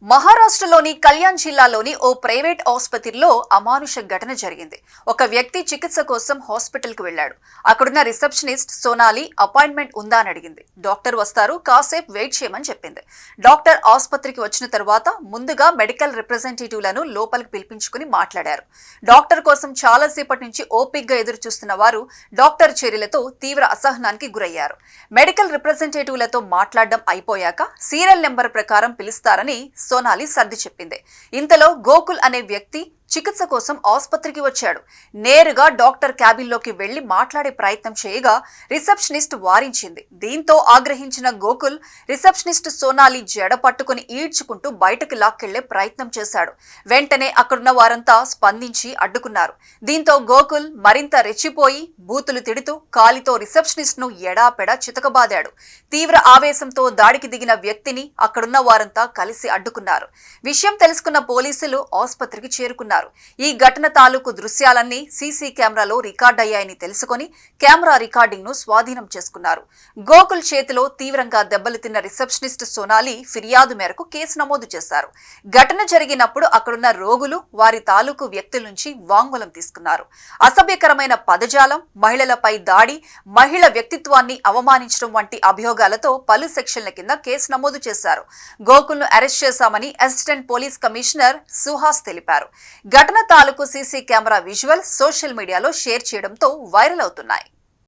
మహారాష్ట్రలోని కళ్యాణ్ జిల్లాలోని ఓ ప్రైవేట్ ఆసుపత్రిలో అమానుష ఘటన జరిగింది. ఒక వ్యక్తి చికిత్స కోసం హాస్పిటల్కు వెళ్లాడు. అక్కడున్న రిసెప్షనిస్ట్ సోనాలి అపాయింట్మెంట్ ఉందా అని అడిగింది. డాక్టర్ వస్తారు, కాసేపు వెయిట్ చేయమని చెప్పింది. డాక్టర్ ఆసుపత్రికి వచ్చిన తర్వాత ముందుగా మెడికల్ రిప్రజెంటేటివ్లను లోపలికి పిలిపించుకుని మాట్లాడారు. డాక్టర్ కోసం చాలాసేపటి నుంచి ఓపిక్గా ఎదురు చూస్తున్న వారు డాక్టర్ చర్యలతో తీవ్ర అసహనానికి గురయ్యారు. మెడికల్ రిప్రజెంటేటివ్లతో మాట్లాడడం అయిపోయాక సీరియల్ నెంబర్ ప్రకారం పిలుస్తారని సోనాలి సర్ది చెప్పింది. ఇంతలో గోకుల్ అనే వ్యక్తి చికిత్స కోసం ఆసుపత్రికి వచ్చాడు. నేరుగా డాక్టర్ క్యాబిన్లోకి వెళ్లి మాట్లాడే ప్రయత్నం చేయగా రిసెప్షనిస్ట్ వారించింది. దీంతో ఆగ్రహించిన గోకుల్ రిసెప్షనిస్ట్ సోనాలి జడ పట్టుకుని ఈడ్చుకుంటూ బయటకు లాక్కెళ్లే ప్రయత్నం చేశాడు. వెంటనే అక్కడున్న వారంతా స్పందించి అడ్డుకున్నారు. దీంతో గోకుల్ మరింత రెచ్చిపోయి బూతులు తిడుతూ కాలితో రిసెప్షనిస్ట్ ను ఎడాపెడా చితకబాదాడు. తీవ్ర ఆవేశంతో దాడికి దిగిన వ్యక్తిని అక్కడున్న వారంతా కలిసి అడ్డుకున్నారు. విషయం తెలుసుకున్న పోలీసులు ఆసుపత్రికి చేరుకున్నారు. ఈ ఘటన తాలూకు దృశ్యాలన్నీ సీసీ కెమెరాలో రికార్డయ్యాయని తెలుసుకుని కెమెరా రికార్డింగ్ ను స్వాధీనం చేసుకున్నారు. గోకుల్ చేతిలో తీవ్రంగా దెబ్బలు తిన్న రిసెప్షనిస్ట్ సోనాలి ఫిర్యాదు మేరకు కేసు నమోదు చేశారు. ఘటన జరిగినప్పుడు అక్కడున్న రోగులు వారి తాలూకు వ్యక్తుల నుంచి వాంగ్మూలం తీసుకున్నారు. అసభ్యకరమైన పదజాలం, మహిళలపై దాడి, మహిళ వ్యక్తిత్వాన్ని అవమానించడం వంటి అభియోగాలతో పలు సెక్షన్ల కింద కేసు నమోదు చేశారు. గోకుల్ ను అరెస్ట్ చేశామని అసిస్టెంట్ పోలీస్ కమిషనర్ సుహాస్ తెలిపారు. ఘటన తాలూకు సీసీ కెమెరా విజువల్ సోషల్ మీడియాలో షేర్ చేయడంతో వైరల్ అవుతున్నాయి.